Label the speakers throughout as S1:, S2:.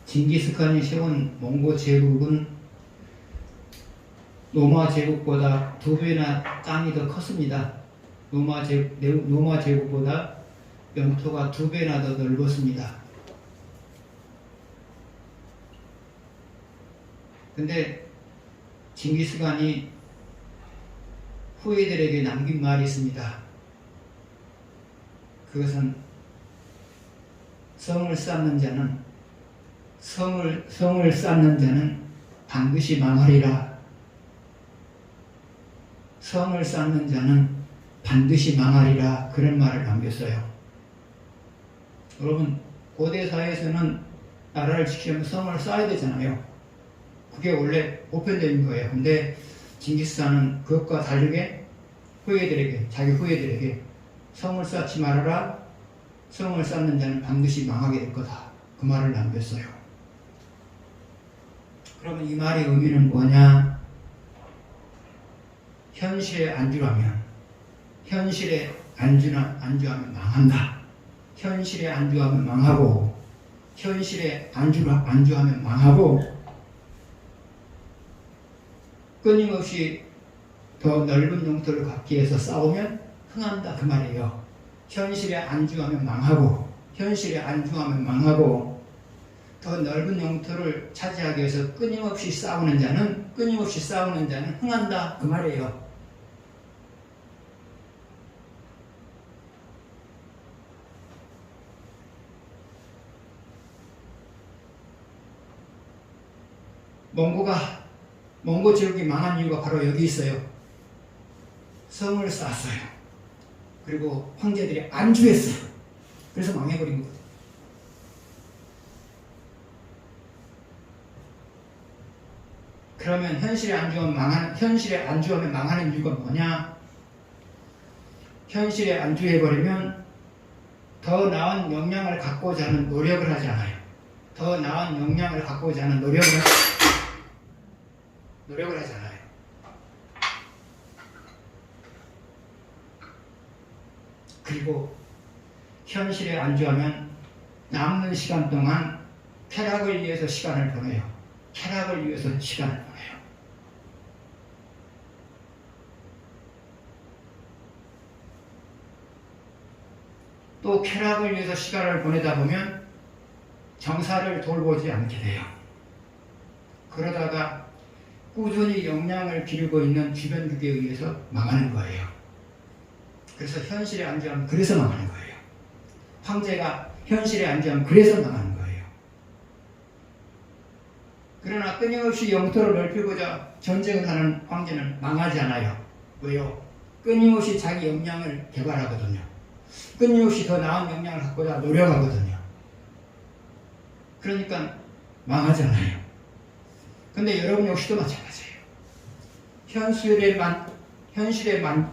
S1: 징기스칸이 세운 몽고 제국은 로마 제국보다 2배나 땅이 더 컸습니다. 로마 제국보다 영토가 2배나 더 넓었습니다. 근데 징기스칸이 후예들에게 남긴 말이 있습니다. 그것은 성을 쌓는 자는 반드시 망하리라. 성을 쌓는 자는 반드시 망하리라. 그런 말을 남겼어요. 여러분, 고대 사회에서는 나라를 지키려면 성을 쌓아야 되잖아요. 그게 원래 보편적인 거예요. 근데 징기스칸은 그것과 다르게 자기 후예들에게 성을 쌓지 말아라. 성을 쌓는 자는 반드시 망하게 될 거다. 그 말을 남겼어요. 그러면 이 말의 의미는 뭐냐? 현실에 안주하면 망한다. 현실에 안주하면 망하고, 현실에 안주하면 망하고, 끊임없이 더 넓은 영토를 갖기 위해서 싸우면 흥한다. 그 말이에요. 현실에 안주하면 망하고, 더 넓은 영토를 차지하기 위해서 끊임없이 싸우는 자는 흥한다. 그 말이에요. 몽고 제국이 망한 이유가 바로 여기 있어요. 성을 쌓았어요. 그리고 황제들이 안주했어요. 그래서 망해버린 거죠. 그러면 현실에 안주하면 망하는 이유가 뭐냐? 현실에 안주해버리면 더 나은 역량을 갖고자 하는 노력을 하지 않아요. 노력을 하지 않아요. 그리고 현실에 안주하면 남는 시간 동안 쾌락을 위해서 시간을 보내요. 또 쾌락을 위해서 시간을 보내다 보면 정사를 돌보지 않게 돼요. 그러다가 꾸준히 역량을 기르고 있는 주변국에 의해서 망하는 거예요. 그래서 현실에 안주하면 그래서 망하는 거예요. 황제가 현실에 안주하면 그래서 망하는 거예요. 그러나 끊임없이 영토를 넓히고자 전쟁을 하는 황제는 망하지 않아요. 왜요? 끊임없이 자기 역량을 개발하거든요. 끊임없이 더 나은 역량을 갖고자 노력하거든요. 그러니까 망하지 않아요. 근데 여러분 역시도 마찬가지예요. 현실에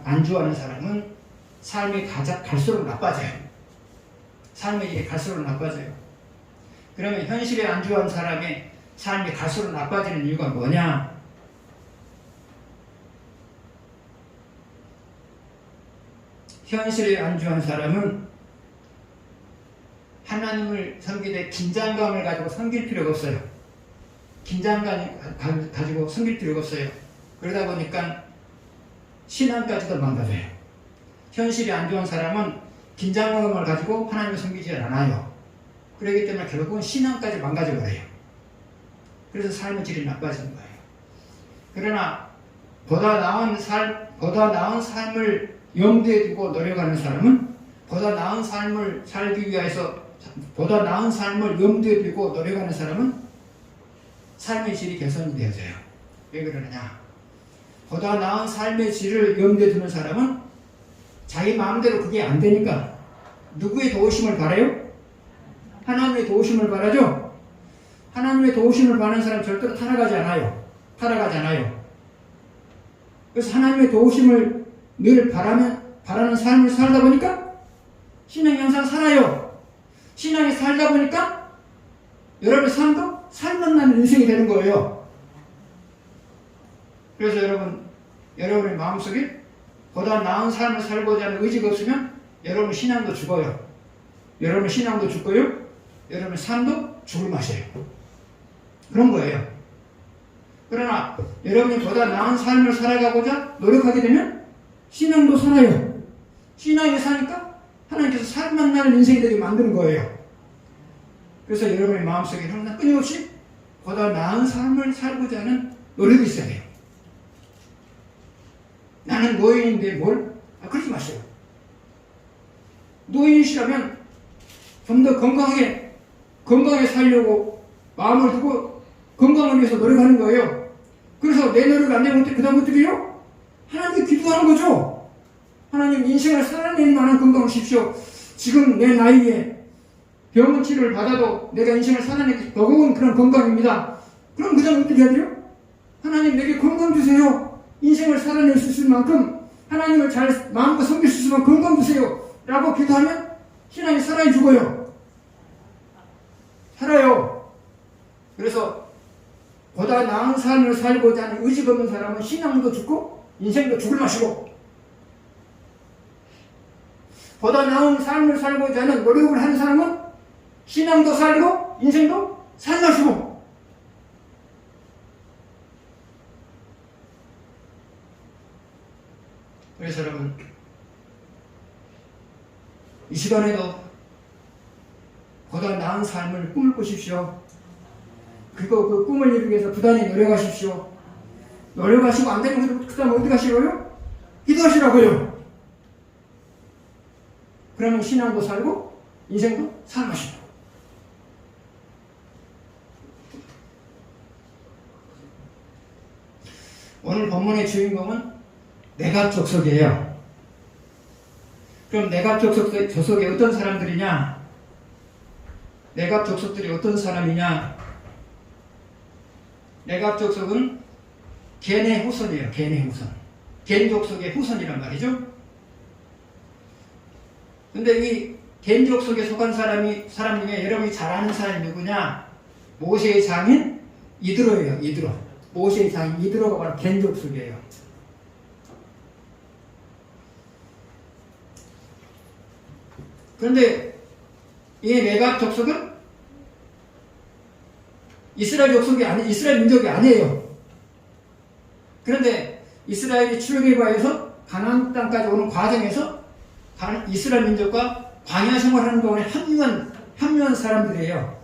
S1: 안주하는 사람은 삶이 갈수록 나빠져요. 그러면 현실에 안주한 사람의 삶이 갈수록 나빠지는 이유가 뭐냐? 현실에 안주한 사람은 하나님을 섬기되 긴장감을 가지고 섬길 필요가 없어요. 그러다 보니까 신앙까지도 망가져요. 현실에 안주한 사람은 긴장감을 가지고 하나님을 섬기지 않아요. 그렇기 때문에 결국은 신앙까지 망가져버려요. 그래서 삶의 질이 나빠지는 거예요. 그러나 보다 나은 삶을 염두에 두고 노력하는 사람은 보다 나은 삶을 염두에 두고 노력하는 사람은 삶의 질이 개선이 되어져요. 왜 그러느냐? 보다 나은 삶의 질을 염두에 두는 사람은 자기 마음대로 그게 안 되니까 누구의 도우심을 바라요? 하나님의 도우심을 바라죠? 하나님의 도우심을 바라는 사람 절대로 타락하지 않아요. 그래서 하나님의 도우심을 늘 바라는 삶을 살다 보니까 신앙이 항상 살아요. 신앙이 살다 보니까 여러분의 삶도 살만나는 인생이 되는 거예요. 그래서 여러분의 마음속에 보다 나은 삶을 살고자 하는 의지가 없으면 여러분 신앙도 죽어요. 여러분 삶도 죽을 맛이에요. 그런 거예요. 그러나 여러분이 보다 나은 삶을 살아가고자 노력하게 되면 신앙도 살아요. 신앙이 사니까 하나님께서 살만 나는 인생이 되게 만드는 거예요. 그래서 여러분의 마음속에 항상 끊임없이 보다 나은 삶을 살고자 하는 노력이 있어야 돼요. 나는 노인인데 뭘? 그러지 마세요. 노인이시라면 좀 더 건강하게 살려고 마음을 두고 건강을 위해서 노력하는 거예요. 그래서 내 노력 안 되면 그 다음 어떻게 해요? 하나님께 기도하는 거죠. 하나님 인생을 살아낼 만한 건강을 주십시오. 지금 내 나이에 병원 치료를 받아도 내가 인생을 살아내기 버거운 그런 건강입니다. 그럼 그 다음 어떻게 해야 돼요? 하나님 내게 건강 주세요. 인생을 살아낼 수 있을 만큼 하나님을 잘 마음과 섬길 수 있을 만큼 건강 주세요. 라고 기도하면 신앙이 살아야 죽어요. 살아요. 그래서 보다 나은 삶을 살고자 하는 의지가 없는 사람은 신앙도 죽고 인생도 죽을 맛이고, 보다 나은 삶을 살고자 하는 노력을 하는 사람은 신앙도 살고 인생도 살 맛이고. 그래서 여러분 이 시간에도 보다 나은 삶을 꿈을 꾸십시오. 그리고 그 꿈을 이루기 위해서 부단히 노력하십시오. 노력하시고 안 되면 그 다음 어디 가시고요? 기도하시라고요. 그러면 신앙도 살고 인생도 살 맛이고. 오늘 본문의 주인공은 내갑족속이에요. 그럼 내갑족속에 어떤 사람들이냐? 내갑족속들이 어떤 사람이냐? 내갑족속은 겐의 후손이에요. 겐의 후손. 겐족속의 후손이란 말이죠. 근데 이 겐족속에 속한 사람 중에 여러분이 잘 아는 사람이 누구냐? 모세의 장인 이드로예요. 이드로. 모세의 장인 이드로가 바로 겐족속이에요. 그런데 이 레갑 족속은 이스라엘 민족이 아니에요. 그런데 이스라엘이 출애굽에서 가나안 땅까지 오는 과정에서 이스라엘 민족과 광야 생활하는 동안에 합류한 사람들이에요.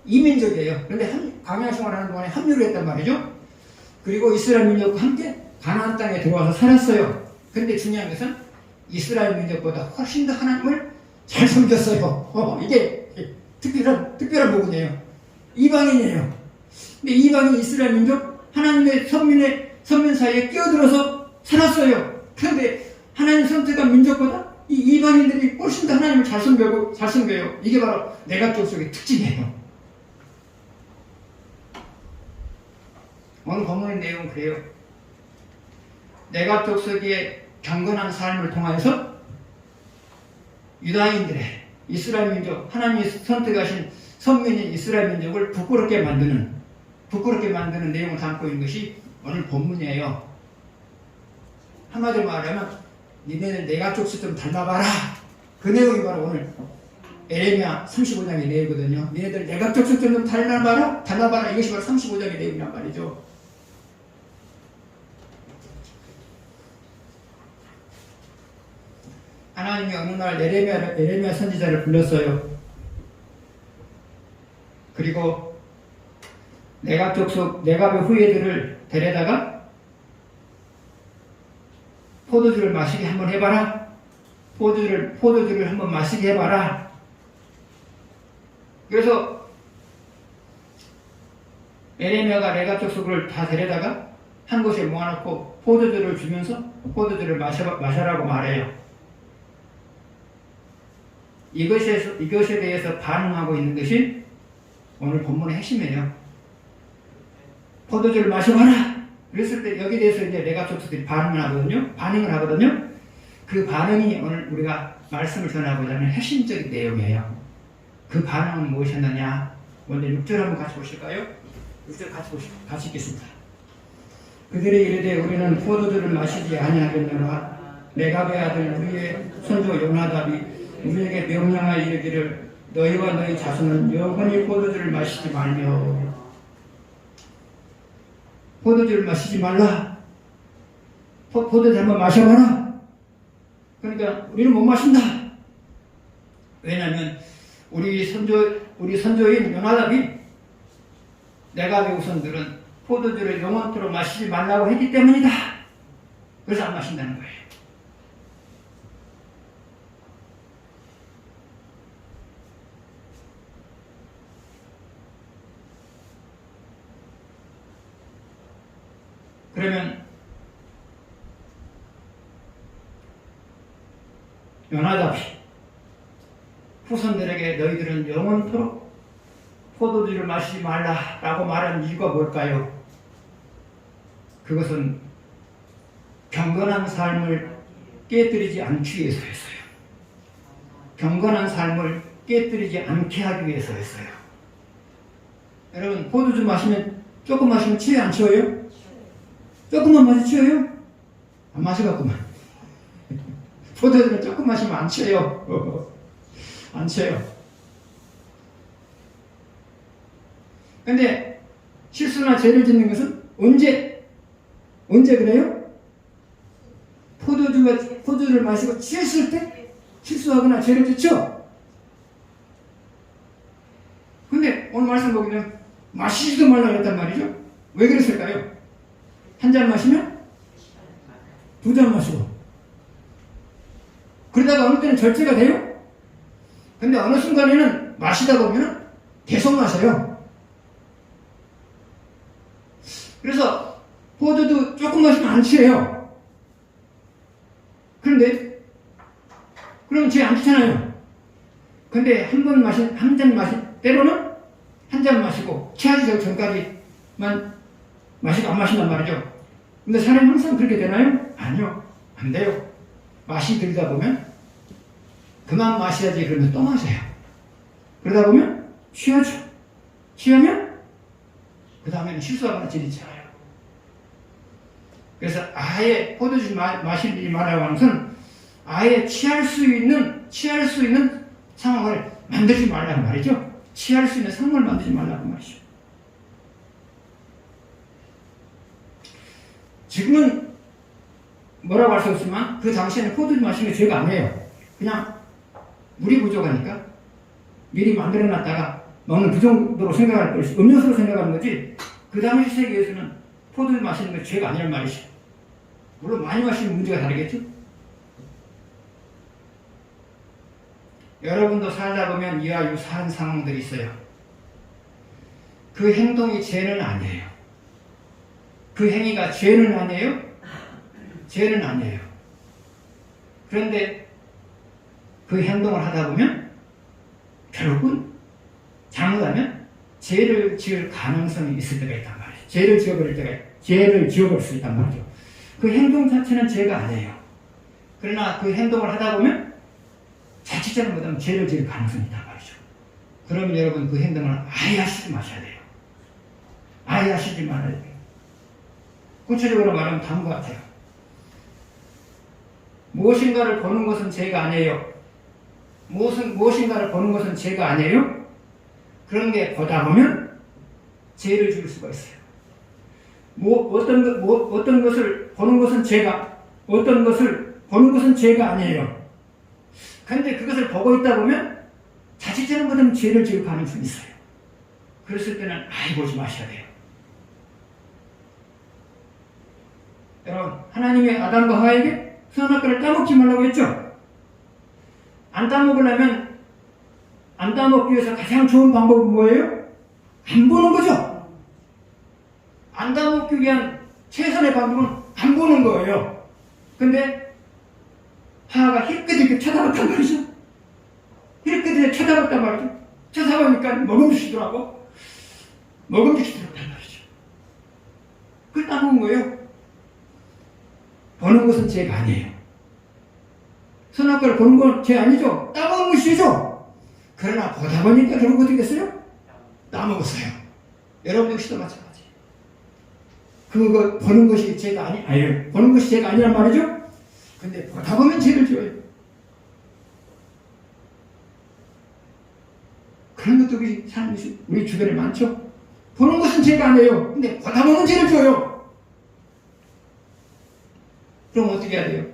S1: 이민족이에요. 그런데 광야 생활하는 동안에 합류를 했단 말이죠. 그리고 이스라엘 민족과 함께 가나안 땅에 들어와서 살았어요. 그런데 중요한 것은 이스라엘 민족보다 훨씬 더 하나님을 잘 섬겼어요. 이게 특별한 부분이에요. 이방인이에요. 근데 이방인 이스라엘 민족 하나님의 선민 사이에 끼어들어서 살았어요. 그런데 하나님 선택한 민족보다 이 이방인들이 훨씬 더 하나님을 잘 섬겨요. 이게 바로 내갑족속의 특징이에요. 오늘 본문의 내용은 그래요. 내갑족속의 경건한 삶을 통해서 유다인들의 이스라엘 민족, 하나님이 선택하신 선민인 이스라엘 민족을 부끄럽게 만드는 내용을 담고 있는 것이 오늘 본문이에요. 한마디로 말하면 니네는 내갑족속 좀 닮아봐라. 그 내용이 바로 오늘 에레미야 35장의 내용이거든요. 니네들 내갑족속 좀 닮아봐라. 이것이 바로 35장의 내용이란 말이죠. 하나님이 어느 날 에레미야 선지자를 불렀어요. 그리고 내갑의 후예들을 데려다가 포도주를 마시게 한번 해봐라. 포도주를 한번 마시게 해봐라. 그래서 에레미야가 내갑족속을 다 데려다가 한 곳에 모아놓고 포도주를 주면서 포도주를 마셔라고 말해요. 이것에 대해서 반응하고 있는 것이 오늘 본문의 핵심이에요. 포도주를 마셔봐라. 그랬을 때 여기에 대해서 이제 내갑족속들이 반응을 하거든요. 그 반응이 오늘 우리가 말씀을 전하고자 하는 핵심적인 내용이에요. 그 반응은 무엇이었느냐? 먼저 6절 한번 같이 보실까요? 6절 같이 읽겠습니다. 그들이 이르되 우리는 포도주를 마시지 아니하겠노라. 레갑의 아들 우리의 손주 요나답이 우리에게 명령하여 이르기를 너희와 너희 자손은 영원히 포도주를 마시지 말며 포도주를 마시지 말라. 포도주 한번 마셔봐라. 그러니까 우리는 못 마신다. 왜냐하면 우리 선조인 요나답이 내가의 후손들은 포도주를 영원토록 마시지 말라고 했기 때문이다. 그래서 안 마신다는 거예요. 그러면 요나답이 후손들에게 너희들은 영원토록 포도주를 마시지 말라라고 말한 이유가 뭘까요? 그것은 경건한 삶을 깨뜨리지 않기 위해서였어요. 경건한 삶을 깨뜨리지 않게 하기 위해서였어요. 여러분, 포도주 마시면 조금 마시면 취해 안 취해요? 조금만 마시 취해요? 안 마셔갖구만. 포도주는 조금 마시면 안 취해요. 안 취해요. 근데 실수나 죄를 짓는 것은 언제 그래요? 포도주를 마시고 취했을 때 실수하거나 죄를 짓죠? 근데 오늘 말씀 보기는 마시지도 말라 그랬단 말이죠? 왜 그랬을까요? 한 잔 마시면 두 잔 마시고 그러다가 어느 때는 절제가 돼요? 근데 어느 순간에는 마시다 보면 계속 마셔요. 그래서 포도도 조금 마시면 안 취해요. 그런데 그럼 죄 안 취잖아요. 근데 한 잔 마신 때로는 한 잔 마시고 취하기 전까지만 마시고 안 마신단 말이죠. 근데 사람이 항상 그렇게 되나요? 아니요. 안 돼요. 맛이 들다 보면 그만 마셔야지 그러면 또 마셔요. 그러다 보면 취하죠. 취하면 그 다음에는 실수하거나 지리잖아요. 그래서 아예 포도주 마시지 말라고 하는 것은 아예 취할 수 있는 상황을 만들지 말라는 말이죠. 취할 수 있는 상황을 만들지 말라는 말이죠. 지금은 뭐라고 할 수 없지만 그 당시에는 포도주 마시는 게 죄가 아니에요. 그냥 물이 부족하니까 미리 만들어놨다가 너는 그 정도로 생각할 것이 음료수로 생각하는 거지 그 당시 세계에서는 포도주 마시는 게 죄가 아니란 말이죠. 물론 많이 마시면 문제가 다르겠죠. 여러분도 살다 보면 이와 유사한 상황들이 있어요. 그 행동이 죄는 아니에요. 그 행위가 죄는 아니에요? 죄는 아니에요. 그런데 그 행동을 하다 보면 결국은 잘못하면 죄를 지을 가능성이 있을 때가 있단 말이에요. 죄를 지어버릴 수 있단 말이죠. 그 행동 자체는 죄가 아니에요. 그러나 그 행동을 하다 보면 자칫 잘못하면 죄를 지을 가능성이 있단 말이죠. 그러면 여러분 그 행동을 아예 하시지 마셔야 돼요. 아예 하시지 말아야 돼요. 구체적으로 말하면 다음과 같아요. 무엇인가를 보는 것은 죄가 아니에요. 무엇인가를 보는 것은 죄가 아니에요. 그런 게 보다 보면 죄를 지을 수가 있어요. 어떤 것을 보는 것은 죄가 아니에요. 그런데 그것을 보고 있다 보면 자칫 잘못하면 죄를 지을 가능성이 있어요. 그랬을 때는 아예 보지 마셔야 돼요. 여러분, 하나님이 아담과 하와에게 선악과를 따먹지 말라고 했죠? 안 따먹으려면 안 따먹기 위해서 가장 좋은 방법은 뭐예요? 안 보는 거죠. 안 따먹기 위한 최선의 방법은 안 보는 거예요. 근데 하와가 힐끗힐끗 쳐다봤단 말이죠. 힐끗힐끗 쳐다봤단 말이죠. 쳐다보니까 먹음직스럽더라고. 먹음직스럽단 말이죠. 그걸 따먹은 거예요. 보는 것은 죄가 아니에요. 선악과를 보는 건 죄 아니죠? 따먹은 것이죠? 그러나 보다 보니까 결국 어떻게 됐어요? 따먹었어요. 여러분 역시도 마찬가지. 그거 보는 것이 죄가 아니에요. 보는 것이 죄가 아니란 말이죠? 근데 보다 보면 죄를 지어요. 그런 것도 우리 주변에 많죠? 보는 것은 죄가 아니에요. 근데 보다 보면 죄를 지어요. 그럼 어떻게 해야 돼요?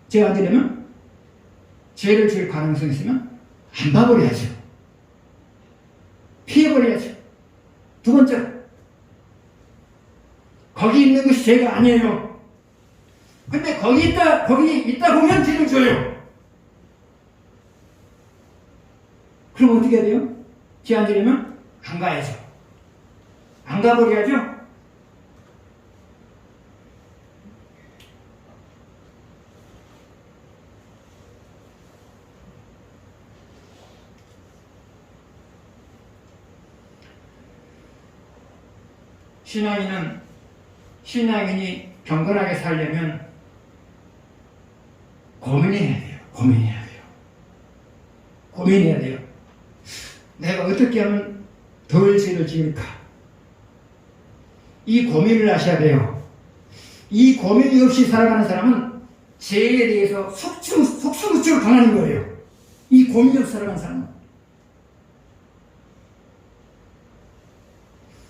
S1: 죄가 안 지려면 죄를 지을 가능성이 있으면 안 봐버려야죠. 피해버려야죠. 두 번째로, 거기 있는 것이 죄가 아니에요. 근데 거기 있다 보면 죄를 져요. 그럼 어떻게 해야 돼요? 죄 안 지려면 안 가야죠. 안 가버려야죠. 신앙인이 경건하게 살려면 고민해야 돼요. 내가 어떻게 하면 덜 죄를 지을까? 이 고민을 하셔야 돼요. 이 고민이 없이 살아가는 사람은 죄에 대해서 속수무책을 당하는 거예요. 이 고민이 없이 살아가는 사람은.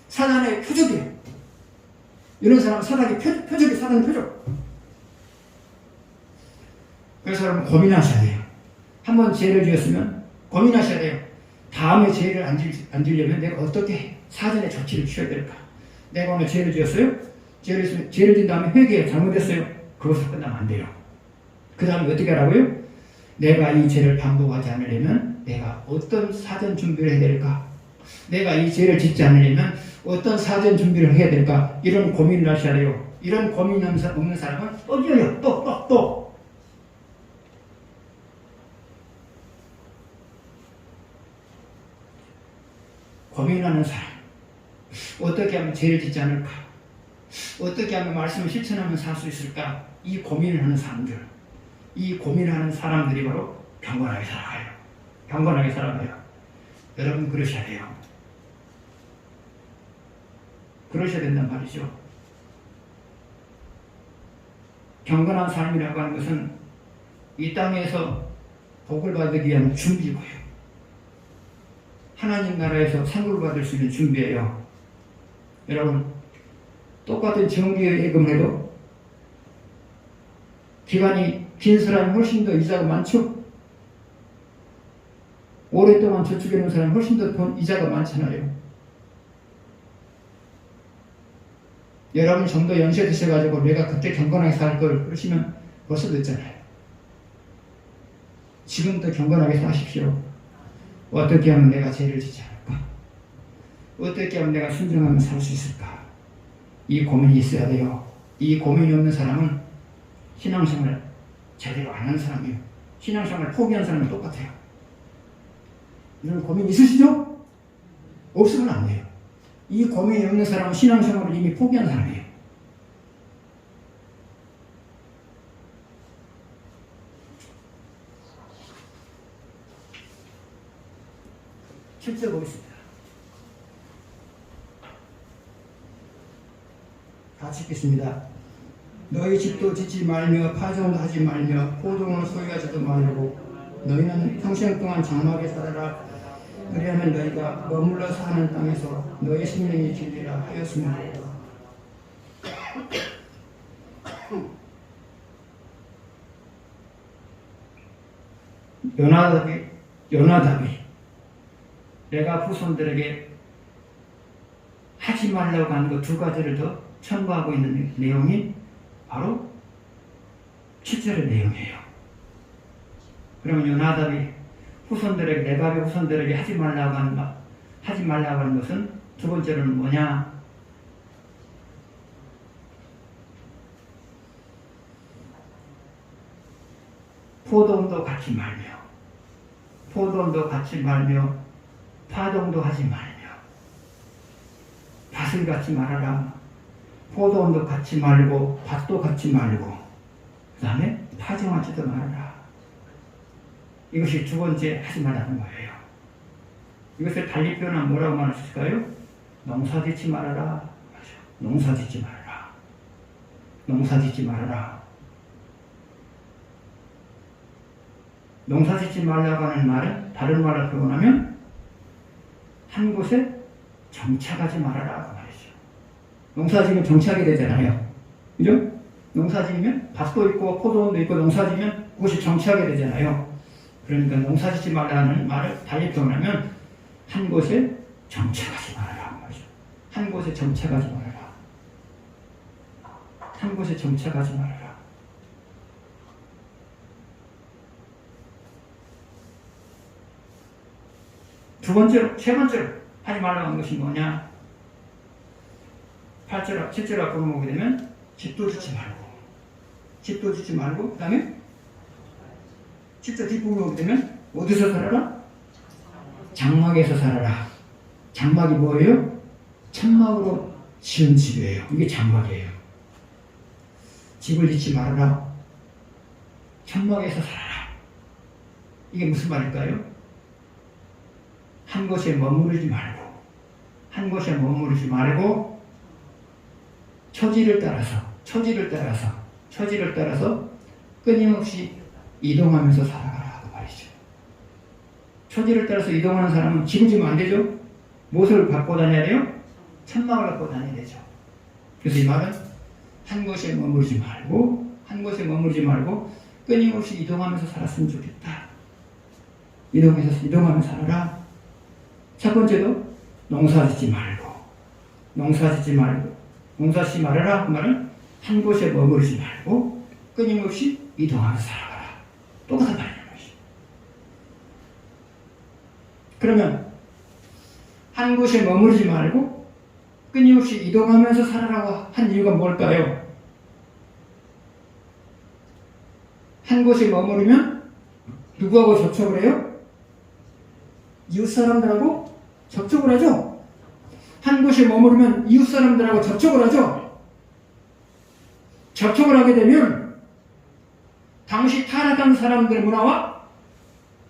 S1: 사단의 표적이에요. 이런 사람은 사단의 표적. 그래서 여러분 고민하셔야 돼요. 한번 죄를 지었으면 고민하셔야 돼요. 다음에 죄를 안 지려면 내가 어떻게 사전에 조치를 취해야 될까? 내가 오늘 죄를 지었어요? 죄를 진 다음에 회개해. 잘못했어요. 그것을 끝나면 안 돼요. 그 다음에 어떻게 하라고요? 내가 이 죄를 반복하지 않으려면 내가 어떤 사전 준비를 해야 될까? 내가 이 죄를 짓지 않으려면 어떤 사전 준비를 해야 될까? 이런 고민을 하셔야 돼요. 이런 고민 없는 사람은 또 또 고민하는 사람. 어떻게 하면 죄를 짓지 않을까? 어떻게 하면 말씀을 실천하면 살 수 있을까? 이 고민을 하는 사람들. 이 고민을 하는 사람들이 바로 경건하게 살아가요. 여러분 그러셔야 돼요. 그러셔야 된단 말이죠. 경건한 삶이라고 하는 것은 이 땅에서 복을 받기 위한 준비고요. 하나님 나라에서 상급을 받을 수 있는 준비예요. 여러분, 똑같은 정기예금을 해도 기간이 긴 사람이 훨씬 더 이자가 많죠? 오랫동안 저축해 놓은 사람이 훨씬 더 이자가 많잖아요. 여러분 좀 더 연세 드셔가지고 내가 그때 경건하게 살 걸 그러시면 벌써 늦잖아요. 지금부터 경건하게 사십시오. 어떻게 하면 내가 죄를 짓지 않을까? 어떻게 하면 내가 순종하면 살 수 있을까? 이 고민이 있어야 돼요. 이 고민이 없는 사람은 신앙생활을 제대로 안 하는 사람이에요. 신앙생활을 포기한 사람은 똑같아요. 이런 고민 있으시죠? 없으면 안 돼요. 이 고민이 없는 사람은 신앙생활을 이미 포기한 사람이에요. 실제 보겠습니다. 같이 읽겠습니다. 너희 집도 짓지 말며 파종도 하지 말며 포도원을 소유하지도 말고 너희는 평생 동안 장막에 살아라. 그리하면 너희가 머물러 사는 땅에서 너희 생명이 길리라 하였습니다. 요나답이 내가 후손들에게 하지 말라고 하는 그 두 가지를 더 첨부하고 있는 내용이 바로 7절의 내용이에요. 그러면 요나답이 후손들에게, 레바의 후손들에게 하지 말라고 하는 것은 두 번째로는 뭐냐? 포도원도 같이 말며 파동도 하지 말며 밭을 갖지 말아라. 포도원도 갖지 말고 밭도 갖지 말고 그 다음에 파종하지도 말아라. 이것이 두 번째 하지 말라는 거예요. 이것을 달리 표현하면 뭐라고 말할 수 있을까요? 농사짓지 말아라. 농사짓지 말아라. 농사짓지 말라고 하는 말은 다른 말로 표현하면 한 곳에 정착하지 말아라 그 말이죠. 농사지면 정착이 되잖아요. 그죠? 농사 지으면 밭도 있고 포도원도 있고 농사 지으면 그것이 정치하게 되잖아요. 그러니까 농사 짓지 말라는 말을 달리 표현하면 한 곳에 정착하지 말아라 말이죠. 한 곳에 정착하지 말아라. 한 곳에 정착하지 말아라. 두 번째로, 세 번째로 하지 말라고 하는 것이 뭐냐? 8절, 7절 앞으로 보게 되면 집도 짓지 말고 그 다음에 10절 뒷부분에 보게 되면 어디서 살아라? 장막에서 살아라. 장막이 뭐예요? 천막으로 지은 집이에요. 이게 장막이에요. 집을 짓지 말아라. 천막에서 살아라. 이게 무슨 말일까요? 한 곳에 머무르지 말고 처지를 따라서 끊임없이 이동하면서 살아가라 그 말이죠. 처지를 따라서 이동하는 사람은 집을 지으면 안 되죠. 무엇을 갖고 다녀야 돼요? 천막을 갖고 다녀야 되죠. 그래서 이 말은 한 곳에 머무르지 말고 끊임없이 이동하면서 살았으면 좋겠다. 이동하면서 살아라. 첫 번째도 농사 짓지 말아라. 그 말은 한 곳에 머무르지 말고 끊임없이 이동하면서 살아가라. 똑같은 말이에요. 그러면 한 곳에 머무르지 말고 끊임없이 이동하면서 살아라고 한 이유가 뭘까요? 한 곳에 머무르면 누구하고 접촉을 해요? 이웃 사람들하고 접촉을 하죠. 한 곳에 머무르면 이웃 사람들하고 접촉을 하죠. 접촉을 하게 되면 당시 타락한 사람들의 문화와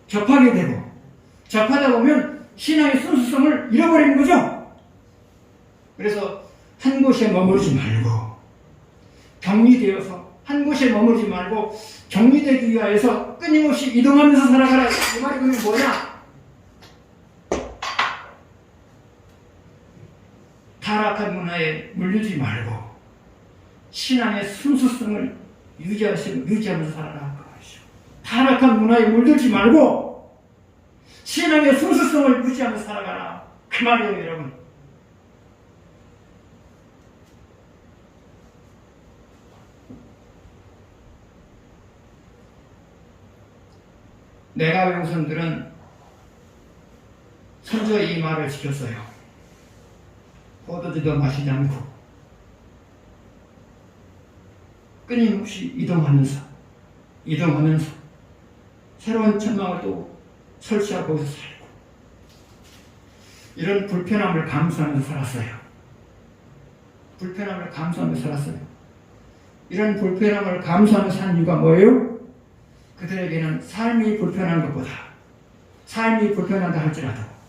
S1: 접하게 되고 접하다 보면 신앙의 순수성을 잃어버리는 거죠. 그래서 한 곳에 머무르지 말고 격리되어서 한 곳에 머무르지 말고 격리되기 위하여서 끊임없이 이동하면서 살아가라. 이 말이 그게 뭐냐? 타락한 문화에 물리지 말고 신앙의 순수성을 유지하면서 살아라. 타락한 문화에 물들지 말고 신앙의 순수성을 유지하면서 살아가라. 그 말이에요, 여러분. 내가 외국 선들은 선조의 이 말을 지켰어요. 포도주도 마시지 않고 끊임없이 이동하면서 새로운 천막을 또 설치하고 거기서 살고 이런 불편함을 감수하면서 살았어요. 이런 불편함을 감수하면서 산 이유가 뭐예요? 그들에게는 삶이 불편하다 할지라도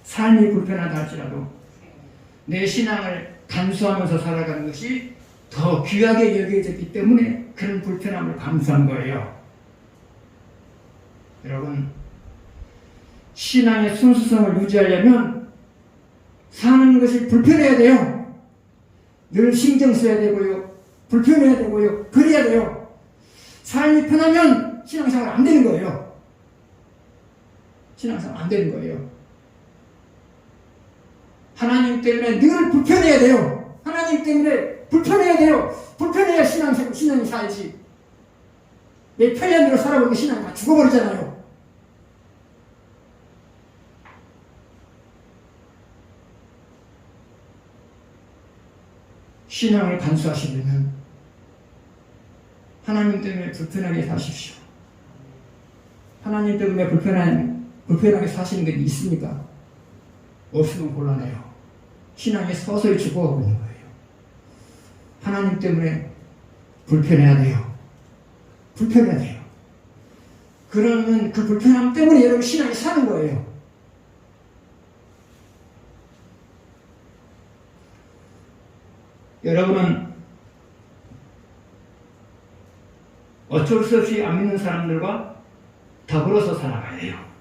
S1: 내 신앙을 간수하면서 살아가는 것이 더 귀하게 여겨졌기 때문에 그런 불편함을 감수한 거예요. 여러분, 신앙의 순수성을 유지하려면 사는 것이 불편해야 돼요. 늘 신경 써야 되고요. 불편해야 되고요. 그래야 돼요. 삶이 편하면 신앙생활 안 되는 거예요. 하나님 때문에 늘 불편해야 돼요. 불편해야 신앙이 살지. 내 편한 대로 살아보니까 신앙이 다 죽어버리잖아요. 신앙을 간수하시려면 하나님 때문에 불편하게 사십시오. 하나님 때문에 불편하게 사시는 게 있습니까? 없으면 곤란해요. 신앙이 서서히 죽어가고 있는 거예요. 하나님 때문에 불편해야 돼요. 그러면 그 불편함 때문에 여러분 신앙이 사는 거예요. 여러분은 어쩔 수 없이 안 믿는 사람들과 더불어서 살아가야 돼요.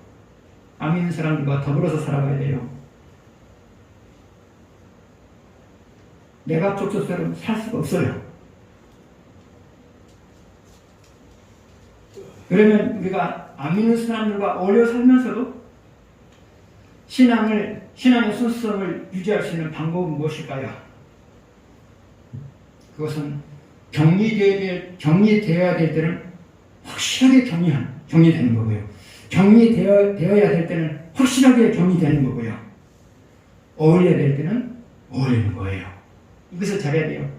S1: 내가 쫓겨서는 살 수가 없어요. 그러면 우리가 안 믿는 사람들과 어울려 살면서도 신앙의 순수성을 유지할 수 있는 방법은 무엇일까요? 그것은 격리되어야 될 때는 확실하게 격리되는 거고요. 격리되어야 될 때는 확실하게 격리되는 거고요. 어울려야 될 때는 어울리는 거예요. 이것을 잘해야 돼요.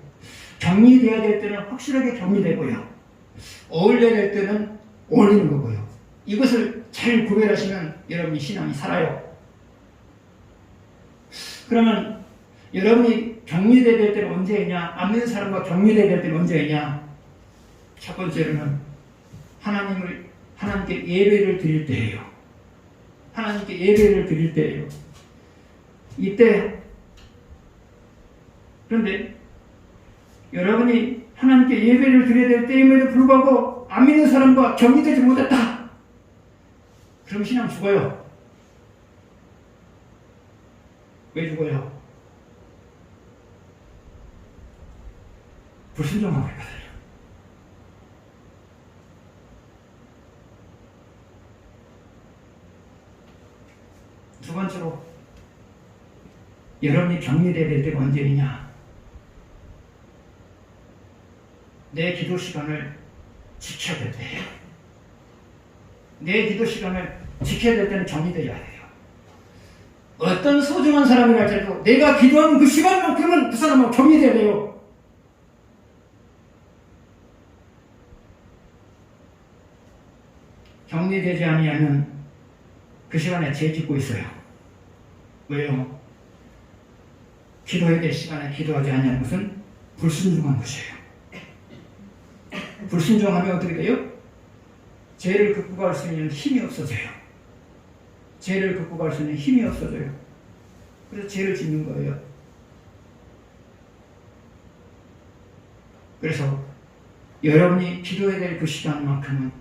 S1: 격리되어야 될 때는 확실하게 격리되고요. 어울려야 될 때는 어울리는 거고요. 이것을 잘 구별하시면 여러분이 신앙이 살아요. 그러면 여러분이 격리되어야 될 때는 언제이냐? 안 믿는 사람과 격리되어야 될 때는 언제이냐? 첫 번째로는 하나님께 예배를 드릴 때예요. 하나님께 예배를 드릴 때예요. 그런데 여러분이 하나님께 예배를 드려야 될 때임에도 불구하고 안 믿는 사람과 격리되지 못했다. 그럼 신앙 죽어요. 왜 죽어요? 불순종하고 있거든요. 두 번째로 여러분이 격리되어야 될 때가 언제이냐? 내 기도 시간을 지켜야 될 때예요. 내 기도 시간을 지켜야 될 때는 격리되어야 해요. 어떤 소중한 사람이 할지라도 내가 기도하는 그 시간만큼은 그 사람은 격리되어야 돼요. 격리되지 아니하면 그 시간에 죄 짓고 있어요. 왜요? 기도해야 될 시간에 기도하지 않냐는 것은 불순종한 것이에요. 불순종하면 어떻게 돼요? 죄를 극복할 수 있는 힘이 없어져요. 죄를 극복할 수 있는 힘이 없어져요. 그래서 죄를 짓는 거예요. 그래서 여러분이 기도해야 될 그 시간만큼은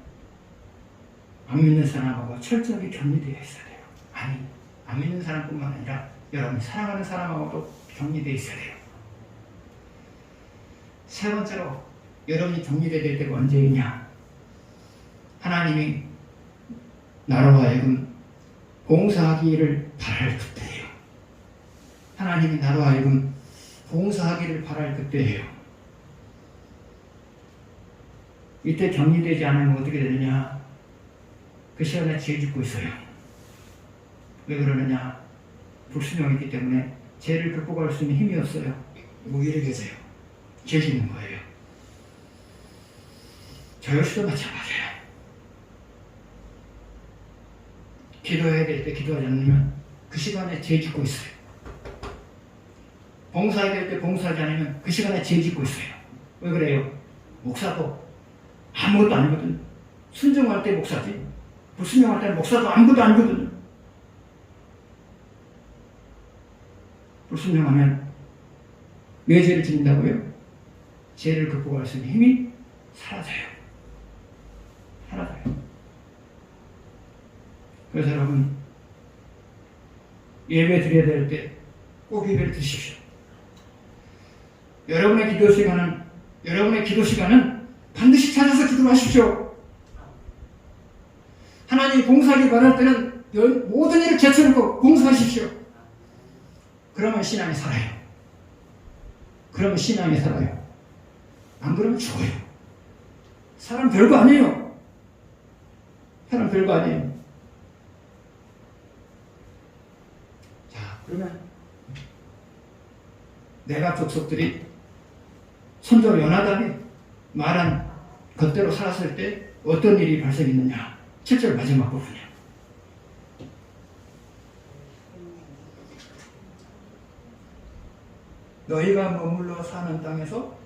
S1: 안 믿는 사람하고 철저하게 격리되어 있어야 돼요. 아니, 안 믿는 사람뿐만 아니라 여러분이 사랑하는 사람하고도 격리되어 있어야 돼요. 세 번째로 여러분이 격리되어야 될 때가 언제이냐? 하나님이 나로 하여금 봉사하기를 바랄 그때예요. 하나님이 나로 하여금 봉사하기를 바랄 그때예요. 이때 격리되지 않으면 어떻게 되느냐? 그 시간에 죄 짓고 있어요. 왜 그러느냐? 불순종했기 때문에 죄를 극복할 수 있는 힘이 없어요. 무기력해 계세요. 죄 짓는 거예요. 저 역시도 마찬가지예요. 기도해야 될 때 기도하지 않으면 그 시간에 죄 짓고 있어요. 봉사해야 될 때 봉사하지 않으면 그 시간에 죄 짓고 있어요. 왜 그래요? 목사도 아무것도 아니거든. 순종할 때 목사지. 불순종할 때 목사도 아무것도 아니거든. 불순종하면 왜 죄를 짓는다고요? 죄를 극복할 수 있는 힘이 사라져요. 그래서 여러분, 예배 드려야 될 때 꼭 예배를 드십시오. 여러분의 기도 시간은 반드시 찾아서 기도하십시오. 하나님이 봉사하기 바랄 때는 모든 일을 제쳐놓고 봉사하십시오. 그러면 신앙이 살아요. 안 그러면 죽어요. 사람 별거 아니에요. 자, 그러면 내가 족속들이 선조 요나단이 말한 것대로 살았을 때 어떤 일이 발생했느냐? 7절 마지막 부분이에요. 너희가 머물러 사는 땅에서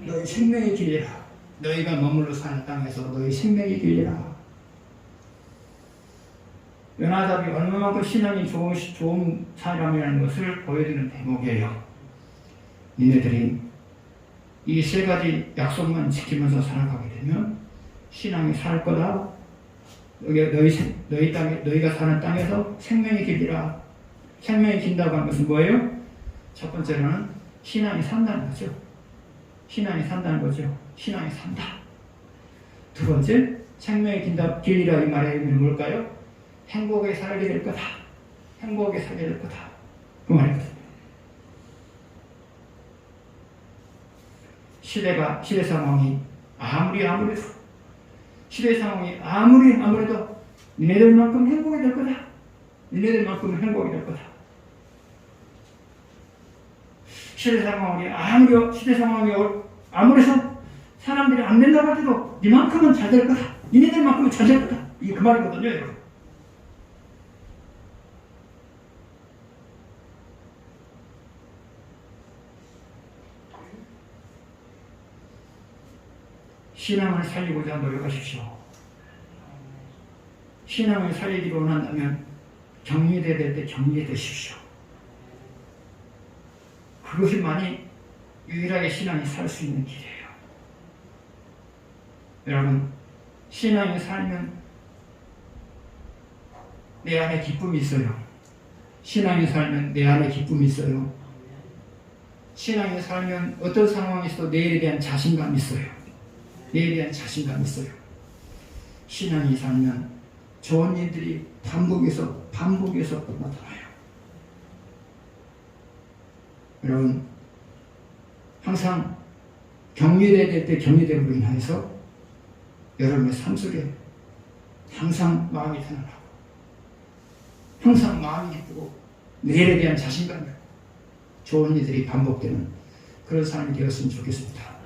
S1: 너희 생명이 길리라. 너희가 머물러 사는 땅에서 너희 생명이 길리라. 요나답이 얼마만큼 신앙이 좋은 사람이라는 것을 보여주는 대목이에요. 니네들이 이 세 가지 약속만 지키면서 살아가게 되면 신앙이 살 거다. 너희가 사는 땅에서 생명이 길리라. 생명이 긴다고 하는 것은 뭐예요? 첫 번째로는 신앙이 산다는 거죠. 신앙이 산다. 두 번째, 생명의 길이라 이 말의 의미는 뭘까요? 행복에 살게 될 거다. 행복에 살게 될 거다. 그 말이거든요. 시대 상황이 아무래도 시대 상황이 아무래도 니네들만큼 행복이 될 거다. 니네들만큼 행복이 될 거다. 시대 상황이 아무래서 사람들이 안 된다고 해도 니만큼은 잘 될 거다. 니네들만큼은 잘 될 거다. 이게 그 말이거든요, 여러분. 신앙을 살리고자 노력하십시오. 신앙을 살리기를 원한다면 격리돼야 될 때 격리되십시오. 그것이만이 유일하게 신앙이 살 수 있는 길이에요. 여러분, 신앙이 살면 내 안에 기쁨이 있어요. 신앙이 살면 내 안에 기쁨이 있어요. 신앙이 살면 어떤 상황에서도 내일에 대한 자신감이 있어요. 내일에 대한 자신감이 있어요. 신앙이 살면 좋은 일들이 반복해서 나타나요. 여러분, 항상 격리돼야 될 때 격리됨으로 인해서 여러분의 삶 속에 항상 마음이 편안하고 항상 마음이 기쁘고 내일에 대한 자신감이 좋은 일들이 반복되는 그런 삶이 되었으면 좋겠습니다.